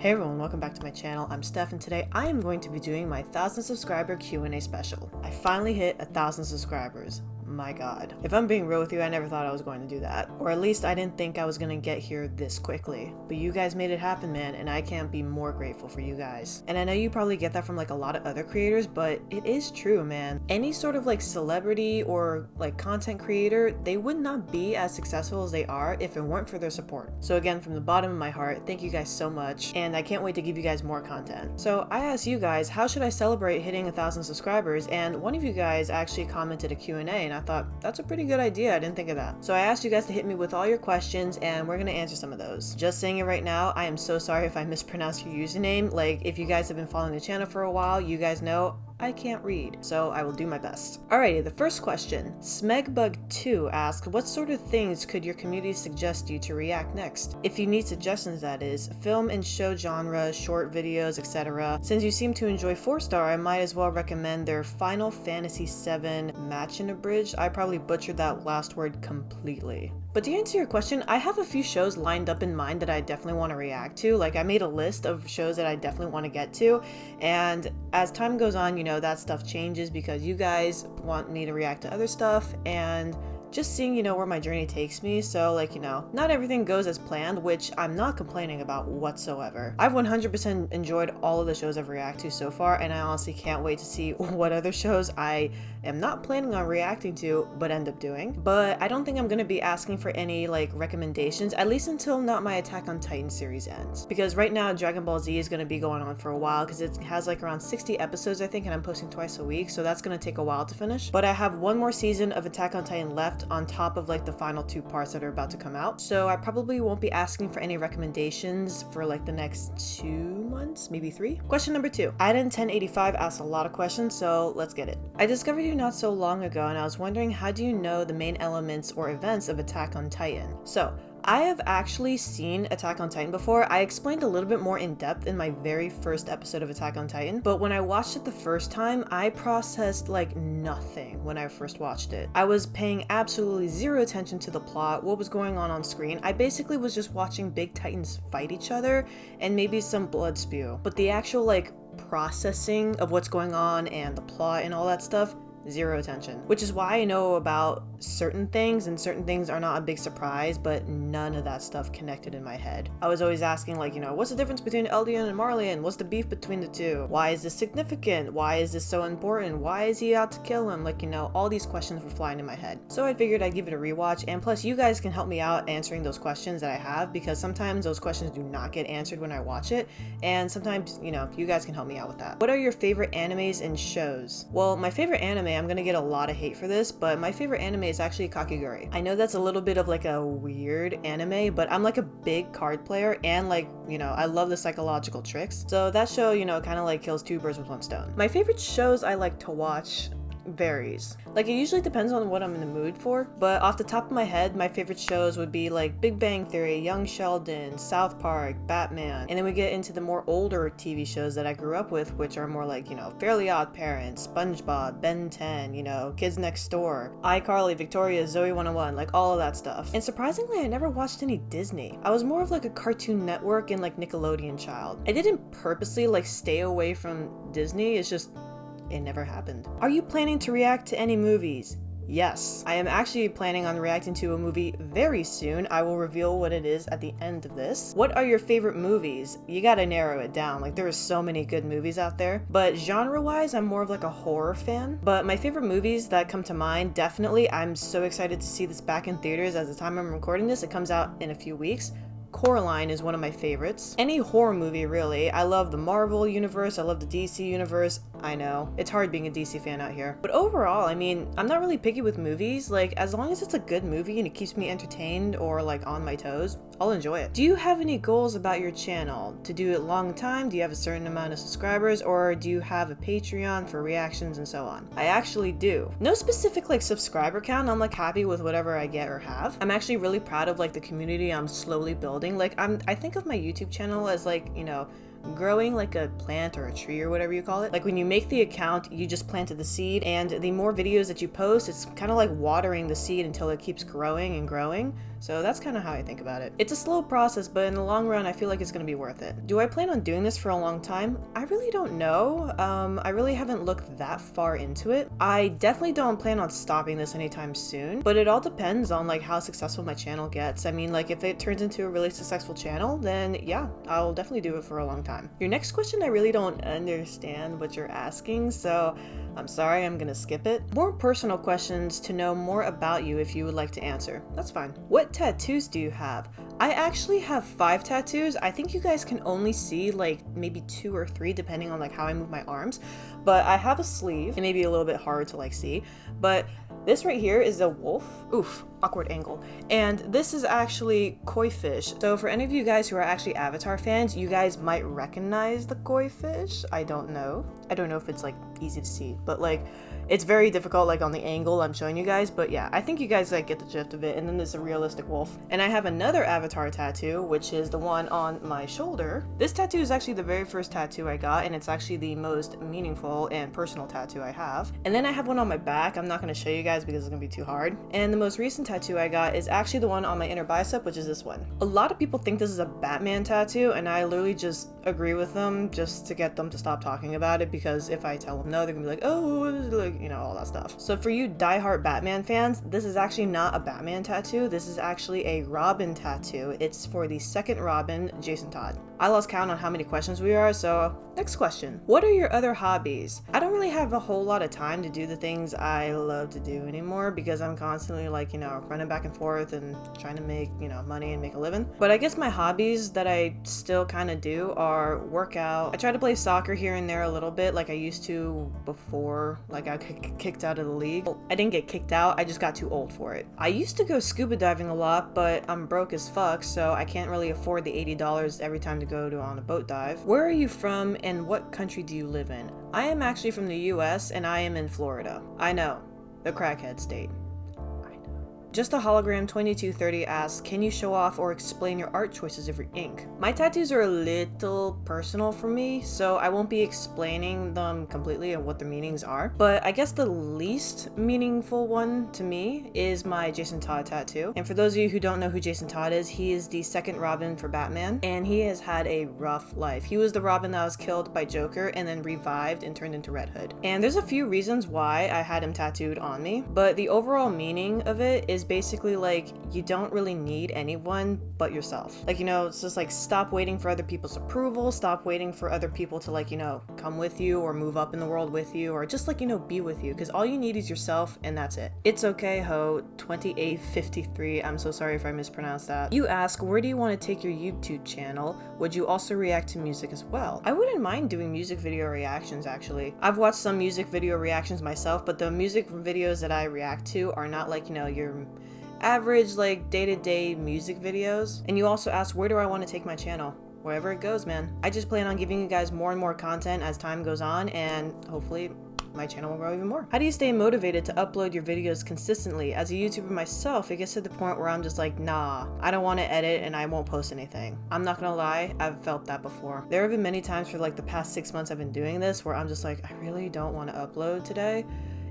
Hey everyone, welcome back to my channel. I'm Steph and today I am going to be doing my 1,000 subscriber Q&A special. I finally hit 1,000 subscribers. My god. If I'm being real with you, I never thought I was going to do that. Or at least I didn't think I was going to get here this quickly. But you guys made it happen, man, and I can't be more grateful for you guys. And I know you probably get that from like a lot of other creators, but it is true, man. Any sort of like celebrity or like content creator, they would not be as successful as they are if it weren't for their support. So again, from the bottom of my heart, thank you guys so much, and I can't wait to give you guys more content. So I asked you guys, how should I celebrate hitting 1,000 subscribers? And one of you guys actually commented a Q&A, and I thought, that's a pretty good idea. I didn't think of that. So I asked you guys to hit me with all your questions, and we're gonna answer some of those. Just saying it right now, I am so sorry if I mispronounced your username. Like, if you guys have been following the channel for a while, you guys know I can't read, so I will do my best. Alrighty, the first question. Smegbug2 asked, what sort of things could your community suggest you to react next? If you need suggestions, that is. Film and show genre, short videos, etc. Since you seem to enjoy 4-star, I might as well recommend their Final Fantasy VII Match in Abridged. I probably butchered that last word completely. But to answer your question, I have a few shows lined up in mind that I definitely want to react to. Like, I made a list of shows that I definitely want to get to, and as time goes on, you know, that stuff changes because you guys want me to react to other stuff, and just seeing, you know, where my journey takes me. So like, you know, not everything goes as planned, which I'm not complaining about whatsoever. I've 100% enjoyed all of the shows I've reacted to so far, and I honestly can't wait to see what other shows I am not planning on reacting to but end up doing. But I don't think I'm gonna be asking for any like recommendations, at least until not my Attack on Titan series ends, because right now Dragon Ball Z is gonna be going on for a while because it has like around 60 episodes I think, and I'm posting twice a week, so that's gonna take a while to finish. But I have one more season of Attack on Titan left on top of like the final 2 parts that are about to come out, so I probably won't be asking for any recommendations for like the next 2 months, maybe 3. Question number 2. Aiden1085 asked a lot of questions, so let's get it. I discovered you not so long ago, and I was wondering, how do you know the main elements or events of Attack on Titan? So I have actually seen Attack on Titan before. I explained a little bit more in depth in my very first episode of Attack on Titan, but when I watched it the first time, I processed like nothing when I first watched it. I was paying absolutely zero attention to the plot, what was going on screen. I basically was just watching big titans fight each other and maybe some blood spew. But the actual like processing of what's going on and the plot and all that stuff, zero attention. Which is why I know about certain things, and certain things are not a big surprise, but none of that stuff connected in my head. I was always asking, like, you know, what's the difference between Eldian and Marleyan? What's the beef between the two? Why is this significant? Why is this so important? Why is he out to kill him? Like, you know, all these questions were flying in my head. So I figured I'd give it a rewatch, and plus you guys can help me out answering those questions that I have, because sometimes those questions do not get answered when I watch it, and sometimes, you know, you guys can help me out with that. What are your favorite animes and shows? Well, my favorite anime, I'm gonna get a lot of hate for this, but my favorite anime is actually Kakegurui. I know that's a little bit of like a weird anime, but I'm like a big card player, and like, you know, I love the psychological tricks. So that show, you know, kind of like kills 2 birds with 1 stone. My favorite shows I like to watch varies. Like, it usually depends on what I'm in the mood for, but off the top of my head, my favorite shows would be like Big Bang Theory, Young Sheldon, South Park, Batman, and then we get into the more older TV shows that I grew up with, which are more like, you know, Fairly Odd Parents, SpongeBob, Ben 10, you know, Kids Next Door, iCarly, Victoria, Zoe 101, like all of that stuff. And surprisingly, I never watched any Disney. I was more of like a Cartoon Network and like Nickelodeon child. I didn't purposely like stay away from Disney, it's just it never happened. Are you planning to react to any movies? Yes, I am actually planning on reacting to a movie very soon. I will reveal what it is at the end of this. What are your favorite movies? You gotta narrow it down. Like, there are so many good movies out there, but genre-wise, I'm more of like a horror fan. But my favorite movies that come to mind, definitely, I'm so excited to see this back in theaters. As the time I'm recording this, it comes out in a few weeks. Coraline is one of my favorites. Any horror movie, really. I love the Marvel universe, I love the DC universe. I know, it's hard being a DC fan out here. But overall, I mean, I'm not really picky with movies. Like, as long as it's a good movie and it keeps me entertained or like on my toes, I'll enjoy it. Do you have any goals about your channel? To do it long time? Do you have a certain amount of subscribers? Or do you have a Patreon for reactions and so on? I actually do. No specific like subscriber count. I'm like happy with whatever I get or have. I'm actually really proud of like the community I'm slowly building. Like, I think of my YouTube channel as like, you know, growing like a plant or a tree or whatever you call it. Like when you make the account, you just planted the seed, and the more videos that you post, it's kind of like watering the seed until it keeps growing and growing. So that's kind of how I think about it. It's a slow process, but in the long run, I feel like it's going to be worth it. Do I plan on doing this for a long time? I really don't know. I really haven't looked that far into it. I definitely don't plan on stopping this anytime soon, but it all depends on like how successful my channel gets. I mean, like if it turns into a really successful channel, then yeah, I'll definitely do it for a long time. Your next question, I really don't understand what you're asking, so I'm sorry, I'm gonna skip it. More personal questions to know more about you if you would like to answer. That's fine. What tattoos do you have? I actually have 5 tattoos. I think you guys can only see like maybe 2 or 3 depending on like how I move my arms. But I have a sleeve. It may be a little bit hard to like see, but this right here is a wolf. Oof, awkward angle. And this is actually koi fish. So for any of you guys who are actually Avatar fans, you guys might recognize the koi fish. I don't know. I don't know if it's like easy to see, but like it's very difficult like on the angle I'm showing you guys, but yeah, I think you guys like get the gist of it. And then there's a realistic wolf. And I have another Avatar tattoo, which is the one on my shoulder. This tattoo is actually the very first tattoo I got, and it's actually the most meaningful and personal tattoo I have. And then I have one on my back. I'm not going to show you guys because it's going to be too hard. And the most recent tattoo I got is actually the one on my inner bicep, which is this one. A lot of people think this is a Batman tattoo, and I literally just agree with them just to get them to stop talking about it, because if I tell them no, they're gonna be like, oh, like, you know, all that stuff. So for you diehard Batman fans, this is actually not a Batman tattoo. This is actually a Robin tattoo. It's for the second Robin, Jason Todd. I lost count on how many questions we are, so next question. What are your other hobbies? I don't really have a whole lot of time to do the things I love to do anymore because I'm constantly like, you know, running back and forth and trying to make, you know, money and make a living. But I guess my hobbies that I still kind of do are work out. I try to play soccer here and there a little bit like I used to before, like I got kicked out of the league. Well, I didn't get kicked out, I just got too old for it. I used to go scuba diving a lot, but I'm broke as fuck, so I can't really afford the $80 every time to go to on a boat dive. Where are you from and what country do you live in? I am actually from the US and I am in Florida. I know, the crackhead state. Just a Hologram 2230 asks, can you show off or explain your art choices of your ink? My tattoos are a little personal for me, so I won't be explaining them completely and what the meanings are. But I guess the least meaningful one to me is my Jason Todd tattoo. And for those of you who don't know who Jason Todd is, he is the second Robin for Batman, and he has had a rough life. He was the Robin that was killed by Joker and then revived and turned into Red Hood. And there's a few reasons why I had him tattooed on me, but the overall meaning of it is basically like you don't really need anyone but yourself. Like, you know, it's just like stop waiting for other people's approval, stop waiting for other people to like, you know, come with you or move up in the world with you, or just like, you know, be with you, because all you need is yourself and that's it. It's okay, ho 2853. I'm so sorry if I mispronounced that. You ask, where do you want to take your YouTube channel? Would you also react to music as well? I wouldn't mind doing music video reactions actually. I've watched some music video reactions myself, but the music videos that I react to are not like, you know, your average like day-to-day music videos. And you also asked, where do I want to take my channel? Wherever it goes, man. I just plan on giving you guys more and more content as time goes on, and hopefully my channel will grow even more. How do you stay motivated to upload your videos consistently? As a YouTuber myself, it gets to the point where I'm just like, nah, I don't want to edit and I won't post anything. I'm not gonna lie, I've felt that before. There have been many times for like the past 6 months I've been doing this where I'm just like, I really don't want to upload today.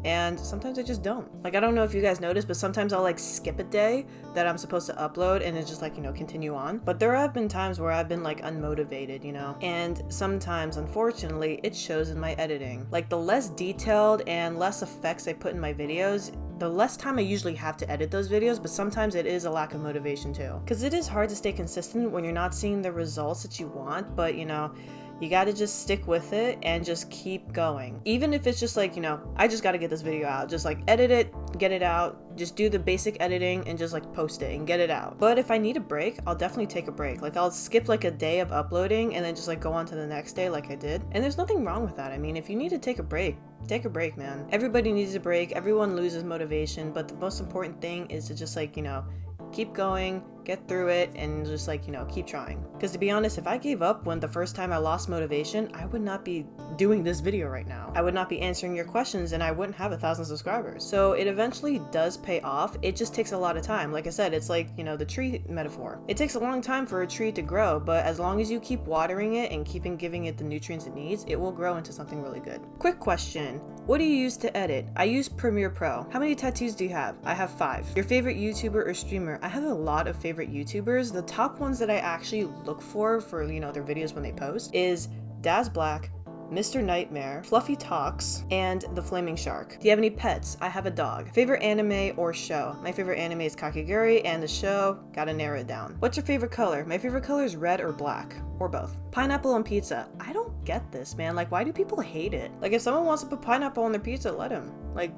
And sometimes I just don't. Like, I don't know if you guys noticed, but sometimes I'll like skip a day that I'm supposed to upload and it's just like, you know, continue on. But there have been times where I've been like unmotivated, you know, and sometimes unfortunately it shows in my editing. Like the less detailed and less effects I put in my videos, the less time I usually have to edit those videos, but sometimes it is a lack of motivation too. Because it is hard to stay consistent when you're not seeing the results that you want, but you know, you gotta just stick with it and just keep going. Even if it's just like, you know, I just gotta get this video out. Just like edit it, get it out, just do the basic editing and just like post it and get it out. But if I need a break, I'll definitely take a break. Like I'll skip like a day of uploading and then just like go on to the next day like I did. And there's nothing wrong with that. I mean, if you need to take a break, take a break, man. Everybody needs a break. Everyone loses motivation, but the most important thing is to just like, you know, keep going, get through it, and just like, you know, keep trying. Because to be honest, if I gave up when the first time I lost motivation, I would not be doing this video right now. I would not be answering your questions, and I wouldn't have 1,000 subscribers. So it eventually does pay off. It just takes a lot of time. Like I said, it's like, you know, the tree metaphor. It takes a long time for a tree to grow, but as long as you keep watering it and keeping giving it the nutrients it needs, it will grow into something really good. Quick question. What do you use to edit? I use Premiere Pro. How many tattoos do you have? I have 5. Your favorite YouTuber or streamer? I have a lot of favorite YouTubers. The top ones that I actually look for, you know, their videos when they post is Daz Black, Mr. Nightmare, Fluffy Talks, and The Flaming Shark. Do you have any pets? I have a dog. Favorite anime or show? My favorite anime is Kakegurui, and the show, gotta narrow it down. What's your favorite color? My favorite color is red or black, or both. Pineapple on pizza. I don't get this, man. Like, why do people hate it? Like, if someone wants to put pineapple on their pizza, let them. Like,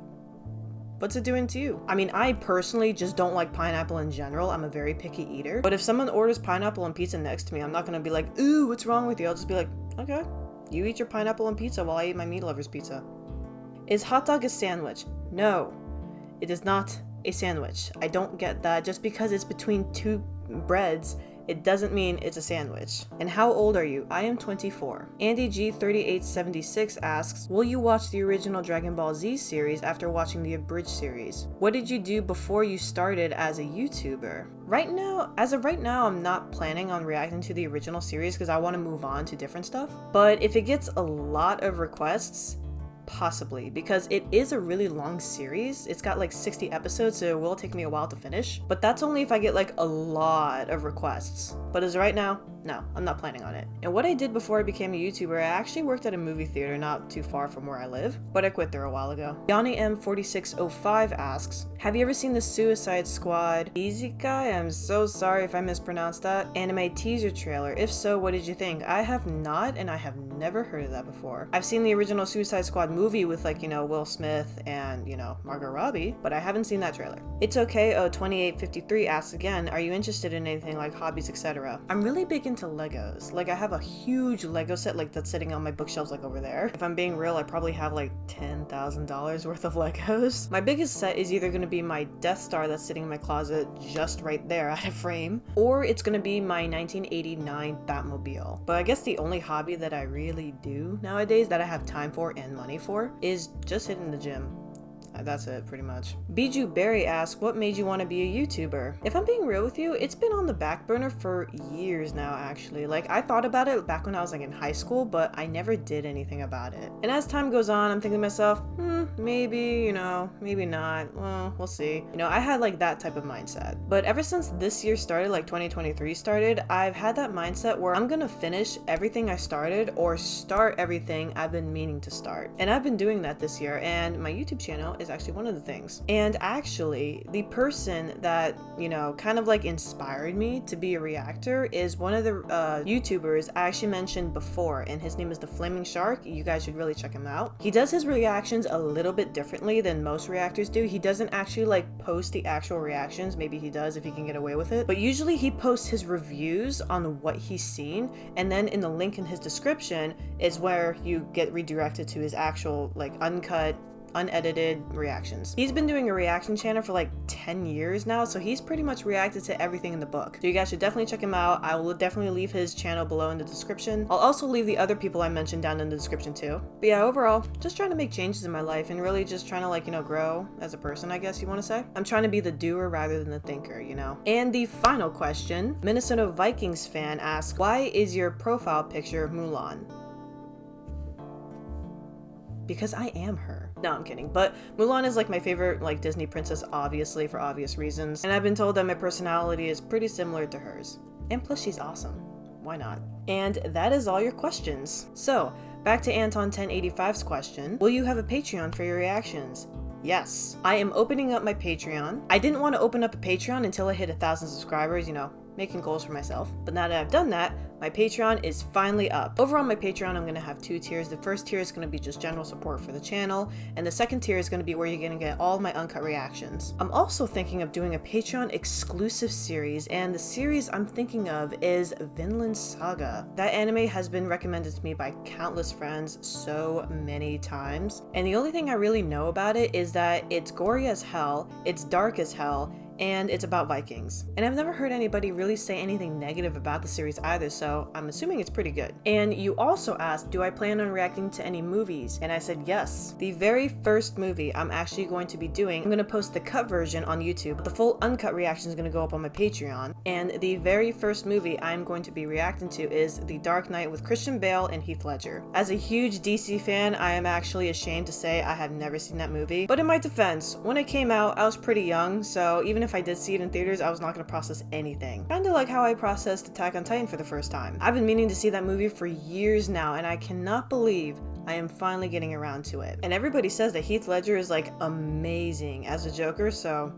what's it doing to you? I mean, I personally just don't like pineapple in general. I'm a very picky eater. But if someone orders pineapple on pizza next to me, I'm not gonna be like, ooh, what's wrong with you? I'll just be like, okay. You eat your pineapple on pizza while I eat my meat lover's pizza. Is hot dog a sandwich? No, it is not a sandwich. I don't get that. Just because it's between 2 breads, it doesn't mean it's a sandwich. And how old are you? I am 24. Andy G3876 asks, will you watch the original Dragon Ball Z series after watching the Abridged series? What did you do before you started as a YouTuber? Right now, as of right now, I'm not planning on reacting to the original series because I want to move on to different stuff. But if it gets a lot of requests, possibly, because it is a really long series. It's got like 60 episodes, so it will take me a while to finish. But that's only if I get like a lot of requests. But as of right now, no, I'm not planning on it. And what I did before I became a YouTuber, I actually worked at a movie theater not too far from where I live, but I quit there a while ago. Yanni M4605 asks, have you ever seen the Suicide Squad Isekai? I'm so sorry if I mispronounced that. Anime teaser trailer. If so, what did you think? I have not, and I have never heard of that before. I've seen the original Suicide Squad movie with, like, you know, Will Smith and, you know, Margot Robbie, but I haven't seen that trailer. It's okay. 2853 asks again, are you interested in anything like hobbies, etc.? I'm really big into Legos. Like, I have a huge Lego set like that's sitting on my bookshelves like over there. If I'm being real, I probably have like $10,000 worth of Legos. My biggest set is either going to be my Death Star that's sitting in my closet just right there out of frame, or it's going to be my 1989 Batmobile. But I guess the only hobby that I really do nowadays that I have time for and money for is just hitting the gym. That's it, pretty much. Biju Berry asks, what made you want to be a YouTuber? If I'm being real with you, it's been on the back burner for years now, actually. Like, I thought about it back when I was like in high school, but I never did anything about it. And as time goes on, I'm thinking to myself, maybe, you know, maybe not. Well, we'll see. You know, I had like that type of mindset. But ever since this year started, like 2023 started, I've had that mindset where I'm gonna finish everything I started or start everything I've been meaning to start. And I've been doing that this year, and my YouTube channel is actually one of the things. And actually, the person that, you know, kind of like inspired me to be a reactor is one of the YouTubers I actually mentioned before, and his name is The Flaming Shark. You guys should really check him out. He does his reactions a little bit differently than most reactors do. He doesn't actually like post the actual reactions. Maybe he does if he can get away with it. But usually he posts his reviews on what he's seen, and then in the link in his description is where you get redirected to his actual like uncut, unedited reactions. He's been doing a reaction channel for like 10 years now, so he's pretty much reacted to everything in the book. So you guys should definitely check him out. I will definitely leave his channel below in the description. I'll also leave the other people I mentioned down in the description too. But yeah, overall, just trying to make changes in my life and really just trying to, like, you know, grow as a person, I guess you want to say. I'm trying to be the doer rather than the thinker, you know? And the final question, Minnesota Vikings fan asks, why is your profile picture Mulan? Because I am her. No, I'm kidding. But Mulan is like my favorite like Disney princess, obviously, for obvious reasons. And I've been told that my personality is pretty similar to hers. And plus she's awesome. Why not? And that is all your questions. So, back to Anton 1085's question. Will you have a Patreon for your reactions? Yes. I am opening up my Patreon. I didn't want to open up a Patreon until I hit 1,000 subscribers, you know, making goals for myself. But now that I've done that, my Patreon is finally up. Over on my Patreon, I'm going to have 2 tiers. The first tier is going to be just general support for the channel, and the second tier is going to be where you're going to get all my uncut reactions. I'm also thinking of doing a Patreon exclusive series, and the series I'm thinking of is Vinland Saga. That anime has been recommended to me by countless friends so many times, and the only thing I really know about it is that it's gory as hell, it's dark as hell, and it's about Vikings. And I've never heard anybody really say anything negative about the series either, so I'm assuming it's pretty good. And you also asked, do I plan on reacting to any movies? And I said yes. The very first movie I'm actually going to be doing, I'm going to post the cut version on YouTube. The full uncut reaction is going to go up on my Patreon. And the very first movie I'm going to be reacting to is The Dark Knight with Christian Bale and Heath Ledger. As a huge DC fan, I am actually ashamed to say I have never seen that movie. But in my defense, when it came out, I was pretty young, so even if I did see it in theaters, I was not going to process anything. Kinda like how I processed Attack on Titan for the first time. I've been meaning to see that movie for years now, and I cannot believe I am finally getting around to it. And everybody says that Heath Ledger is like amazing as a Joker, so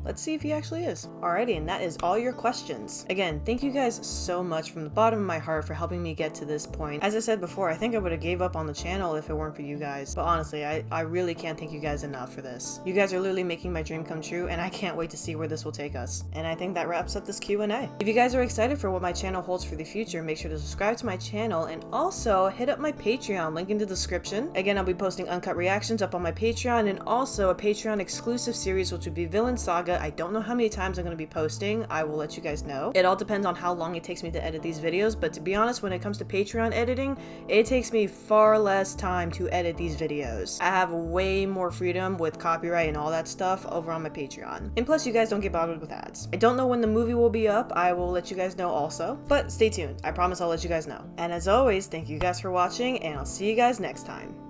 let's see if he actually is. Alrighty, and that is all your questions. Again, thank you guys so much from the bottom of my heart for helping me get to this point. As I said before, I think I would have gave up on the channel if it weren't for you guys. But honestly, I really can't thank you guys enough for this. You guys are literally making my dream come true, and I can't wait to see where this will take us. And I think that wraps up this Q&A. If you guys are excited for what my channel holds for the future, make sure to subscribe to my channel and also hit up my Patreon, link in the description. Again, I'll be posting uncut reactions up on my Patreon and also a Patreon exclusive series which would be Villain Saga. I don't know how many times I'm going to be posting. I will let you guys know. It all depends on how long it takes me to edit these videos, but to be honest, when it comes to Patreon editing, it takes me far less time to edit these videos. I have way more freedom with copyright and all that stuff over on my Patreon. And plus, you guys don't get bothered with ads. I don't know when the movie will be up. I will let you guys know also, but stay tuned. I promise I'll let you guys know. And as always, thank you guys for watching, and I'll see you guys next time.